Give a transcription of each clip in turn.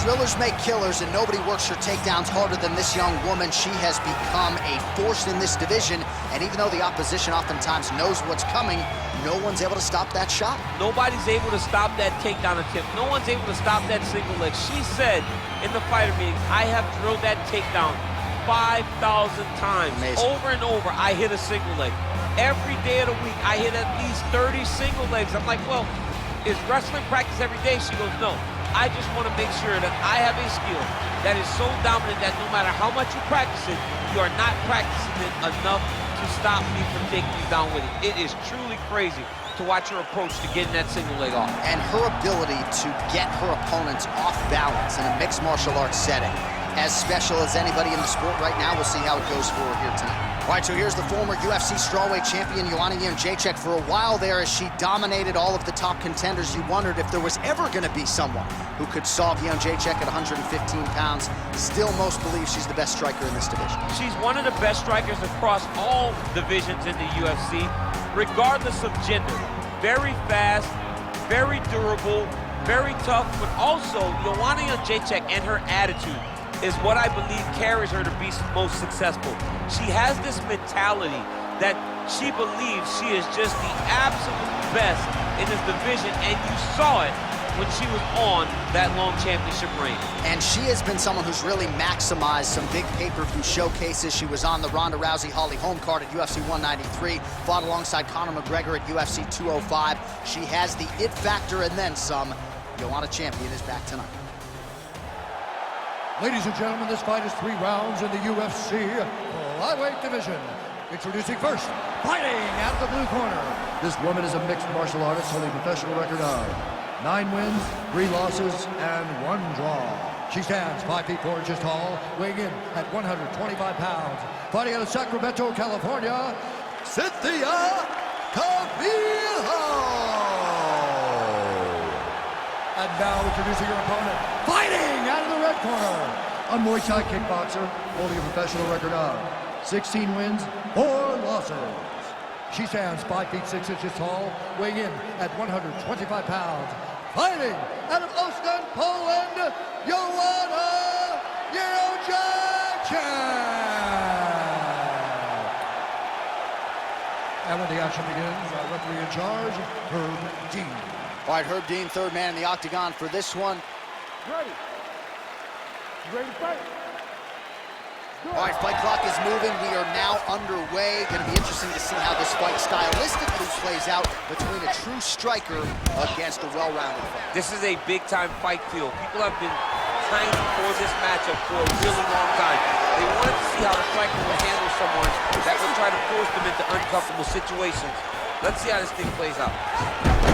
Drillers make killers, and nobody works her takedowns harder than this young woman. She has become a force in this division, and even though the opposition oftentimes knows what's coming, no one's able to stop that shot. Nobody's able to stop that takedown attempt. No one's able to stop that single leg. She said in the fighter meeting, I have drilled that takedown 5,000 times. Amazing. Over and over, I hit a single leg. Every day of the week, I hit at least 30 single legs. I'm like, well, is wrestling practice every day? She goes, no. I just want to make sure that I have a skill that is so dominant that no matter how much you practice it, you are not practicing it enough to stop me from taking you down with it. It is truly crazy to watch her approach to getting that single leg off. And her ability to get her opponents off balance in a mixed martial arts setting, as special as anybody in the sport right now. We'll see how it goes for her here tonight. All right, so here's the former UFC strawweight champion, Joanna Jedrzejczyk. For a while there, as she dominated all of the top contenders, you wondered if there was ever going to be someone who could solve Jedrzejczyk at 115 pounds. Still, most believe she's the best striker in this division. She's one of the best strikers across all divisions in the UFC, regardless of gender. Very fast, very durable, very tough, but also Joanna Jedrzejczyk and her attitude is what I believe carries her to be most successful. She has this mentality that she believes she is just the absolute best in this division, and you saw it when she was on that long championship reign. And she has been someone who's really maximized some big pay-per-view showcases. She was on the Ronda Rousey Holly Holm card at UFC 193, fought alongside Conor McGregor at UFC 205. She has the it factor and then some. Joanna champion is back tonight. Ladies and gentlemen, this fight is 3 rounds in the UFC flyweight division. Introducing first, fighting out of the blue corner. This woman is a mixed martial artist holding a professional record of 9 wins, 3 losses, and 1 draw. She stands 5 feet 4 inches tall, weighing in at 125 pounds. Fighting out of Sacramento, California, Cynthia Calvillo. And now introducing her opponent, fighting out of the red corner, a Muay Thai kickboxer holding a professional record of 16 wins, 4 losses. She stands 5 feet 6 inches tall, weighing in at 125 pounds. Fighting out of Ostan, Poland, Joanna Jedrzejczyk. And when the action begins, our referee in charge, Herb Dean. All right, Herb Dean, third man in the octagon for this one. Ready. You ready to fight? All right, fight clock is moving. We are now underway. Going to be interesting to see how this fight stylistically plays out between a true striker against a well-rounded fighter. This is a big-time fight field. People have been trying for this matchup for a really long time. They wanted to see how the striker would handle someone that would try to force them into uncomfortable situations. Let's see how this thing plays out.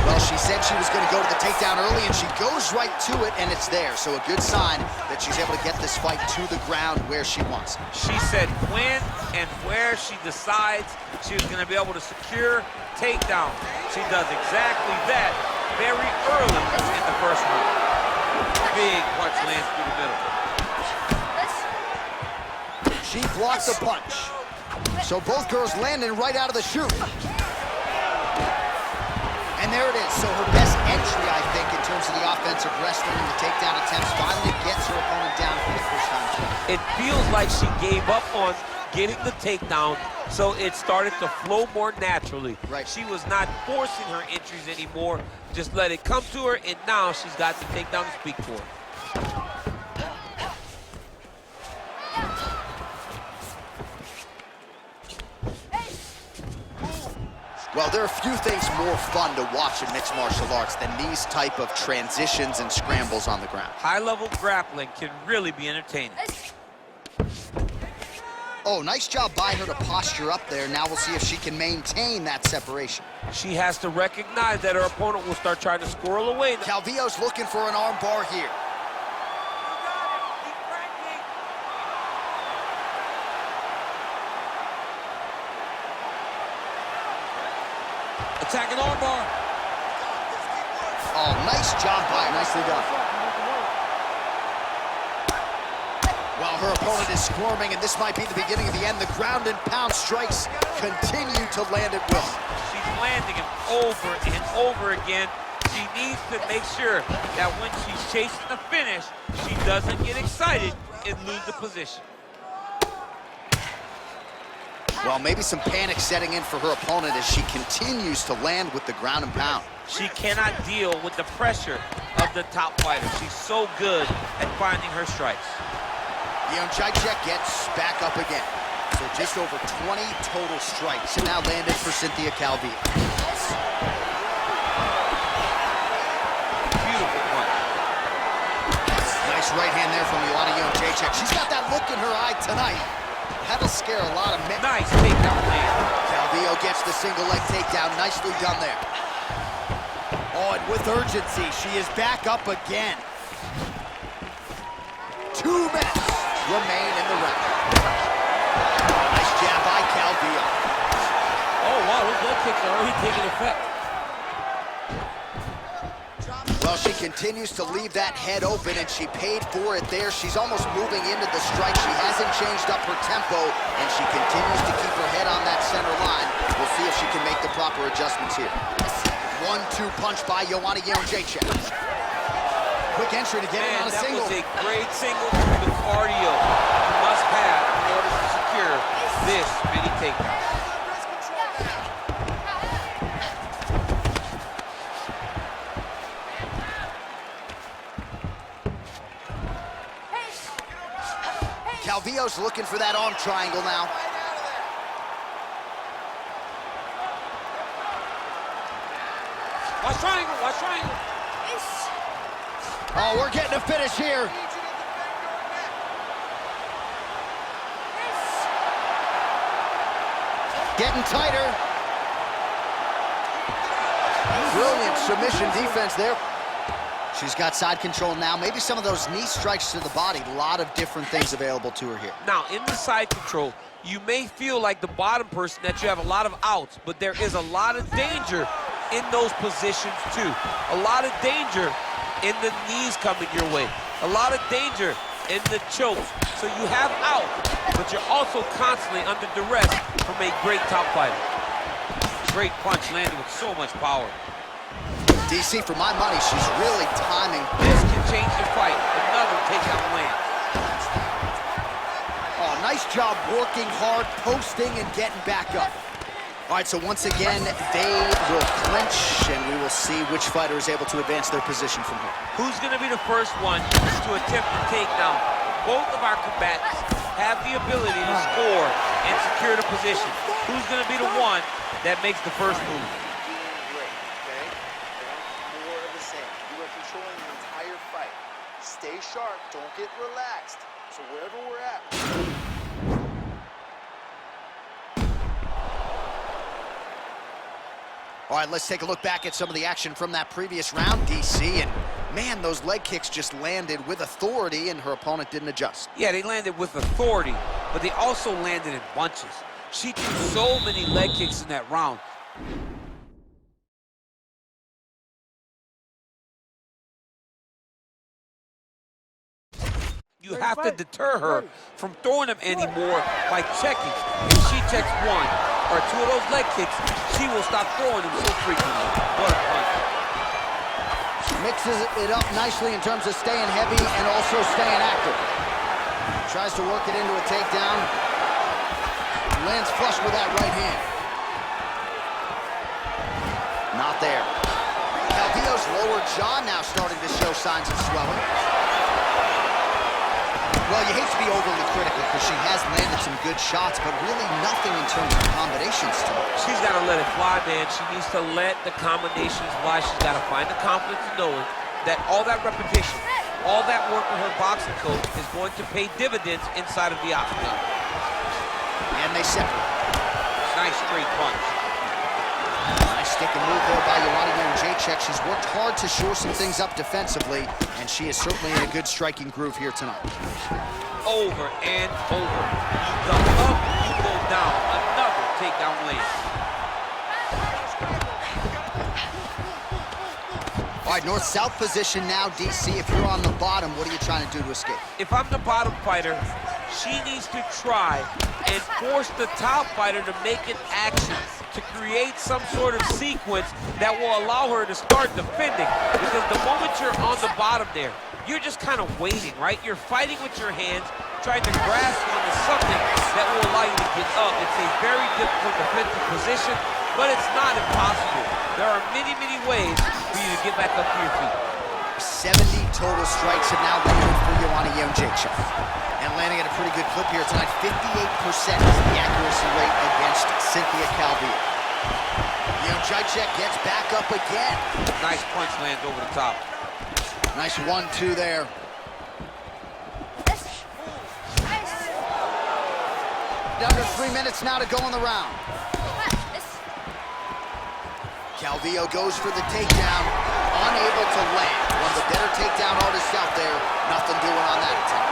Well, she said she was going to go to the takedown early, and she goes right to it, and it's there. So a good sign that she's able to get this fight to the ground where she wants it. She said when and where she decides she was going to be able to secure takedown. She does exactly that very early in the first round. Big punch lands through the middle. She blocked the punch. So both girls landing right out of the chute. And there it is. So her best entry, I think, in terms of the offensive wrestling and the takedown attempts, finally gets her opponent down for the first time. It feels like she gave up on getting the takedown, so it started to flow more naturally. Right. She was not forcing her entries anymore, just let it come to her, and now she's got the takedown to speak for her. Well, there are few things more fun to watch in mixed martial arts than these type of transitions and scrambles on the ground. High-level grappling can really be entertaining. Oh, nice job by her to posture up there. Now we'll see if she can maintain that separation. She has to recognize that her opponent will start trying to squirrel away. Calvillo's looking for an arm bar here. Attacking armbar. Oh, nice job by her. Nicely done. Well, her opponent is squirming, and this might be the beginning of the end. The ground and pound strikes continue to land at will. She's landing him over and over again. She needs to make sure that when she's chasing the finish, she doesn't get excited and lose the position. Well, maybe some panic setting in for her opponent as she continues to land with the ground and pound. She cannot deal with the pressure of the top fighter. She's so good at finding her strikes. Jedrzejczyk gets back up again. So just over 20 total strikes now landed for Cynthia Calvillo. Beautiful punch. Nice right hand there from Jedrzejczyk. She's got that look in her eye tonight. That'll scare a lot of men. Nice takedown land. Calvillo gets the single leg takedown. Nicely done there. Oh, and with urgency, she is back up again. 2 minutes remain in the round. Nice jab by Calvillo. Oh, wow, those leg kicks are already taking effect. Well, she continues to leave that head open, and she paid for it there. She's almost moving into the strike. She hasn't changed up her tempo, and she continues to keep her head on that center line. We'll see if she can make the proper adjustments here. 1-2 punch by Joanna Jedrzejczyk. Quick entry to get in on a single. That was a great single through the cardio you must have in order to secure this many takedowns. Calvillo's looking for that arm triangle now. Watch triangle, watch triangle. Oh, we're getting a finish here. Getting tighter. Brilliant submission defense there. She's got side control now. Maybe some of those knee strikes to the body. A lot of different things available to her here. Now, in the side control, you may feel like the bottom person that you have a lot of outs, but there is a lot of danger in those positions too. A lot of danger in the knees coming your way. A lot of danger in the chokes. So you have out, but you're also constantly under duress from a great top fighter. Great punch landed with so much power. DC, for my money, she's really timing. This can change the fight. Another takedown land. Oh, nice job working hard, posting, and getting back up. All right, so once again, they will clinch, and we will see which fighter is able to advance their position from here. Who's going to be the first one to attempt the takedown? Both of our combatants have the ability to score and secure the position. Who's going to be the one that makes the first move? Stay sharp, don't get relaxed. So wherever we're at. All right, let's take a look back at some of the action from that previous round, DC, and man, those leg kicks just landed with authority, and her opponent didn't adjust. Yeah, they landed with authority, but they also landed in bunches. She threw so many leg kicks in that round. You have to deter her from throwing them anymore by checking. If she checks 1 or 2 of those leg kicks, she will stop throwing them so frequently. What a punch. Mixes it up nicely in terms of staying heavy and also staying active. Tries to work it into a takedown. Lands flush with that right hand. Not there. Calvillo's lower jaw now starting to show signs of swelling. Well, you hate to be overly critical because she has landed some good shots, but really nothing in terms of combinations tonight. She's got to let it fly, man. She needs to let the combinations fly. She's got to find the confidence in knowing that all that repetition, all that work with her boxing coach is going to pay dividends inside of the octagon. And they separate. Nice straight punch. Nice stick and move there by Joanna Jedrzejczyk. She's worked hard to shore some things up defensively, and she is certainly in a good striking groove here tonight. Over and over. You go up, you go down. Another takedown land. All right, north-south position now, DC. If you're on the bottom, what are you trying to do to escape? If I'm the bottom fighter, She needs to try and force the top fighter to make an action, to create some sort of sequence that will allow her to start defending. Because the moment you're on the bottom there, you're just kind of waiting, right? You're fighting with your hands, trying to grasp onto something that will allow you to get up. It's a very difficult defensive position, but it's not impossible. There are many, many ways for you to get back up to your feet. 70 total strikes have now landed for Joanna Jedrzejczyk. And landing at a pretty good clip here tonight. 58% is the accuracy rate against Cynthia Calvillo. Jedrzejczyk gets back up again. Nice punch lands over the top. Nice 1-2 there. Under 3 minutes now to go in the round. Calvillo goes for the takedown, unable to land. One of the better takedown artists out there, nothing doing on that attempt.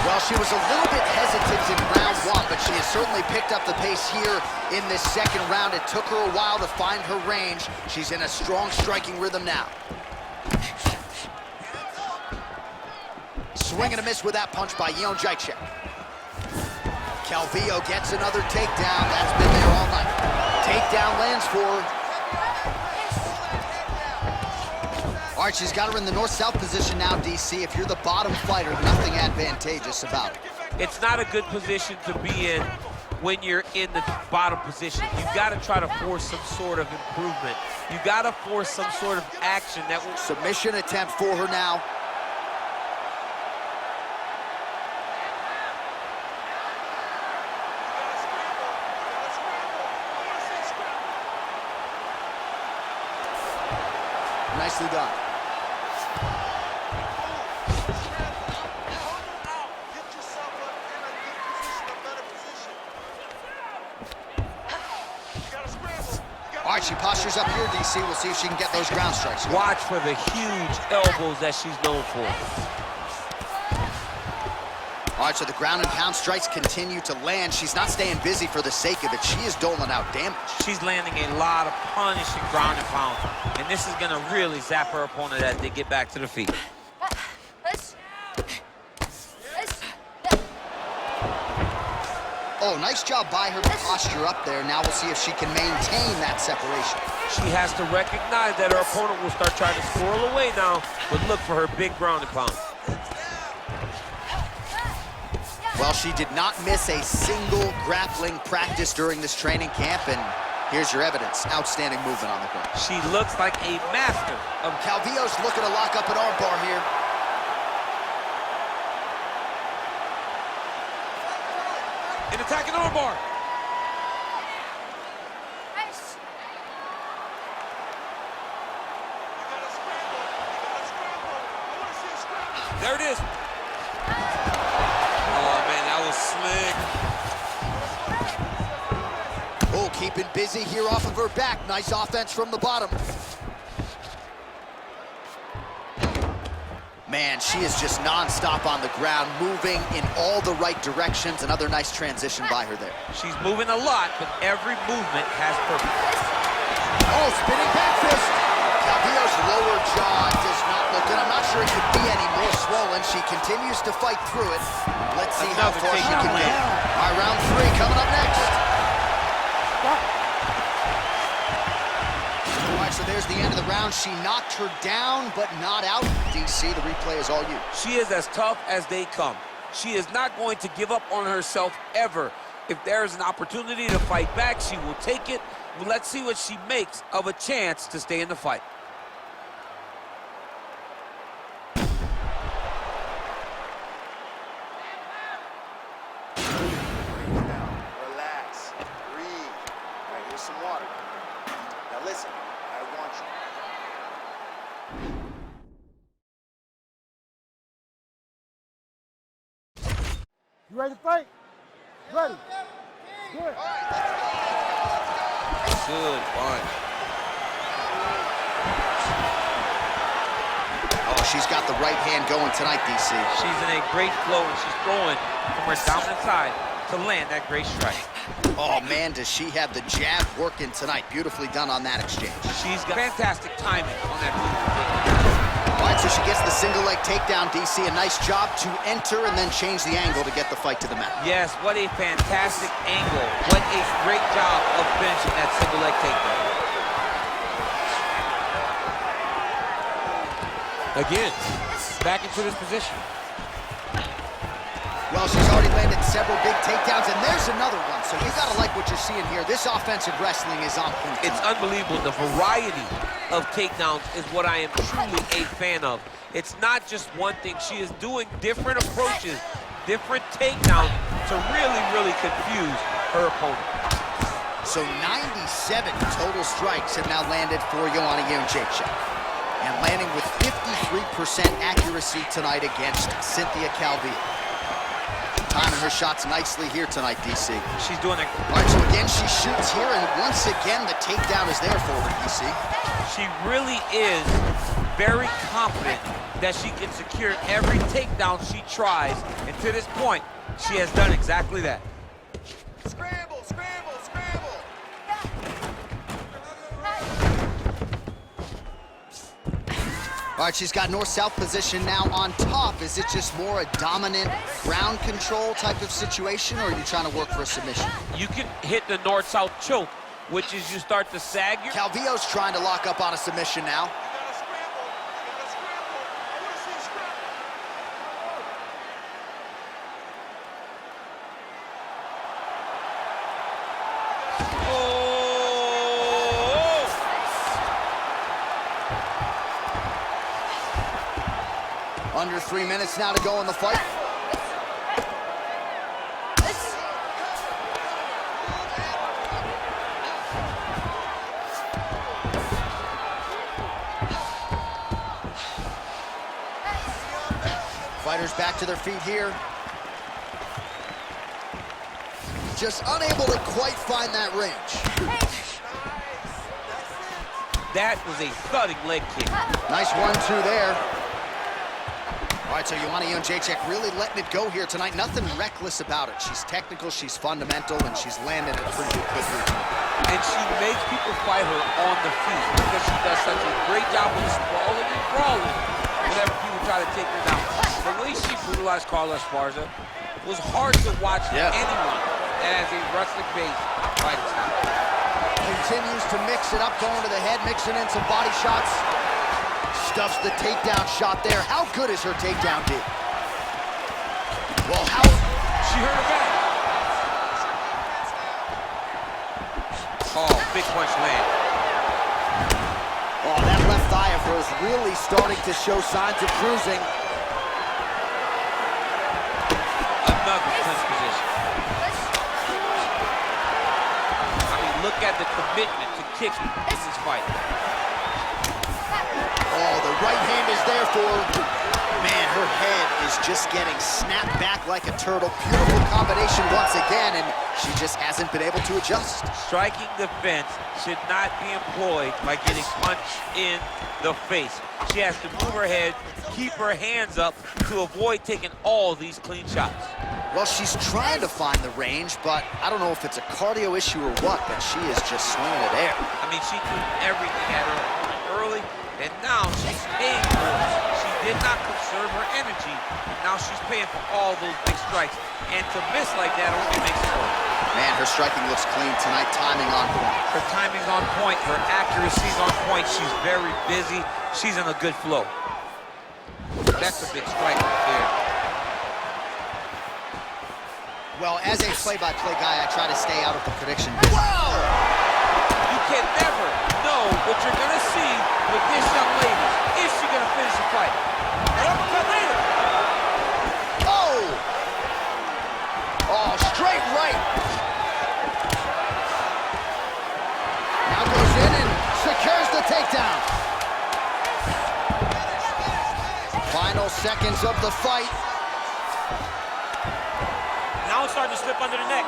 Well, she was a little bit hesitant in round one, but she has certainly picked up the pace here in this second round. It took her a while to find her range. She's in a strong striking rhythm now. Swing and a miss with that punch by Jedrzejczyk. Calvillo gets another takedown. That's been there all night. Takedown lands for her. All right, she's got her in the north-south position now, DC. If you're the bottom fighter, nothing advantageous about it. It's not a good position to be in when you're in the bottom position. You've got to try to force some sort of improvement. You've got to force some sort of action that will... Submission attempt for her now. Nicely done. All right, she postures up here, DC. We'll see if she can get those ground strikes. Watch for the huge elbows that she's known for. All right, so the ground and pound strikes continue to land. She's not staying busy for the sake of it. She is doling out damage. She's landing a lot of punishing ground and pound. And this is going to really zap her opponent as they get back to the feet. Oh, nice job by her to posture up there. Now we'll see if she can maintain that separation. She has to recognize that her opponent will start trying to squirrel away now, but look for her big ground and pound. Well, she did not miss a single grappling practice during this training camp, and here's your evidence. Outstanding movement on the ground. She looks like a master of... Calvillo's looking to lock up an armbar here. An attacking armbar. There it is. Oh, keeping busy here off of her back. Nice offense from the bottom. Man, she is just nonstop on the ground, moving in all the right directions. Another nice transition by her there. She's moving a lot, but every movement has purpose. Oh, spinning back fist. Calvillo's lower jaw does not look good. I'm not sure it could be any more swollen. She continues to fight through it. Let's see how far she can get. All right, round 3 coming up next. All right, so there's the end of the round. She knocked her down, but not out. DC, the replay is all you. She is as tough as they come. She is not going to give up on herself ever. If there is an opportunity to fight back, she will take it. Well, let's see what she makes of a chance to stay in the fight. Relax. Breathe. All right, here's some water. Now listen, I want you. You ready to fight? Ready. Good. Good punch. Oh, she's got the right hand going tonight, DC. She's in a great flow, and she's throwing from her dominant side to land that great strike. Oh, man, does she have the jab working tonight. Beautifully done on that exchange. She's got fantastic timing on that move. All All right, so she gets the single leg takedown, DC. A nice job to enter and then change the angle to get the fight to the mat. Yes, what a fantastic angle. What a great job of finishing that single leg takedown. Again, back into this position. Well, she's already landed several big takedowns, and there's another one. So you gotta like what you're seeing here. This offensive wrestling is on point. It's unbelievable. The variety of takedowns is what I am truly a fan of. It's not just one thing. She is doing different approaches, different takedowns to really confuse her opponent. So 97 total strikes have now landed for Joanna Jedrzejczyk. And landing with 53% accuracy tonight against Cynthia Calvillo. Timing her shots nicely here tonight, DC. She's doing it. All right, so again, she shoots here, and once again, the takedown is there for her, DC. She really is very confident that she can secure every takedown she tries, and to this point, she has done exactly that. Scramble, scramble, scramble. All right, she's got north-south position now on top. Is it just more a dominant ground control type of situation, or are you trying to work for a submission? You can hit the north-south choke, which is you start to sag your... Calvillo's trying to lock up on a submission now. Under 3 minutes now to go in the fight. Fighters back to their feet here. Just unable to quite find that range. That was a thudding leg kick. Nice 1-2 there. All right, so Joanna Jedrzejczyk really letting it go here tonight. Nothing reckless about it. She's technical, she's fundamental, and she's landing it pretty good quickly. And she makes people fight her on the feet because she does such a great job of sprawling and crawling whenever people try to take her down. The way she brutalized Carla Esparza was hard to watch for anyone that has a wrestling base fighting style. Continues to mix it up, going to the head, mixing in some body shots. Stuffs the takedown shot there. How good is her takedown, D? Well, how... She hurt her back. Oh, big punch land. Oh, that left thigh of hers really starting to show signs of cruising. Another clinch position. I mean, look at the commitment to kicking in this fight. Oh, the right hand is there for her. Man, her head is just getting snapped back like a turtle. Beautiful combination once again, and she just hasn't been able to adjust. Striking defense should not be employed by getting punched in the face. She has to move her head, keep her hands up to avoid taking all these clean shots. Well, she's trying to find the range, but I don't know if it's a cardio issue or what, but she is just swinging it air. I mean, she threw everything at her opponent early, and now she's paying for it. She did not conserve her energy. Now she's paying for all those big strikes. And to miss like that only makes it worse. Man, her striking looks clean tonight, timing on point. Her timing's on point, her accuracy's on point. She's very busy. She's in a good flow. That's a big strike right there. Well, as a play-by-play guy, I try to stay out of the prediction. Whoa! You can never know what you're gonna see with this young lady. Is she gonna finish the fight? Oh! Oh, straight right. Now goes in and secures the takedown. Final seconds of the fight. Now it's starting to slip under the neck.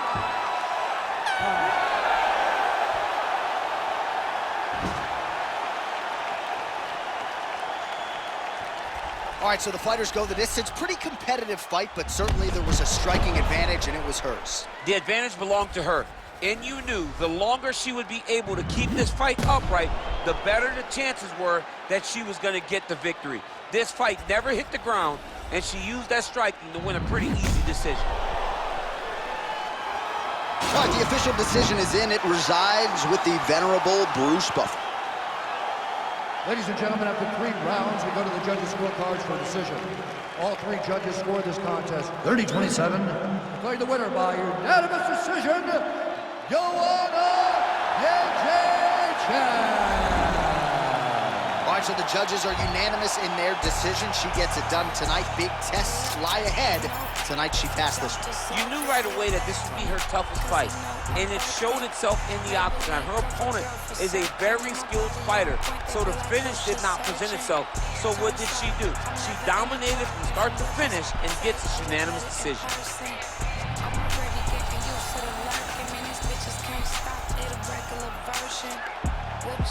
All right, so the fighters go the distance. Pretty competitive fight, but certainly there was a striking advantage, and it was hers. The advantage belonged to her. And you knew the longer she would be able to keep this fight upright, the better the chances were that she was going to get the victory. This fight never hit the ground, and she used that striking to win a pretty easy decision. All right, the official decision is in. It resides with the venerable Bruce Buffer. Ladies and gentlemen, after 3 rounds, we go to the judges' scorecards for a decision. All 3 judges scored this contest 30-27. Declaring the winner by unanimous decision, Joanna Jedrzejczyk. All right, so the judges are unanimous in their decision. She gets it done tonight. Big tests lie ahead. Tonight, she passed this one. You knew right away that this would be her toughest fight, and it showed itself in the octagon. Her opponent is a very skilled fighter, so the finish did not present itself. So what did she do? She dominated from start to finish and gets a unanimous decision. Whip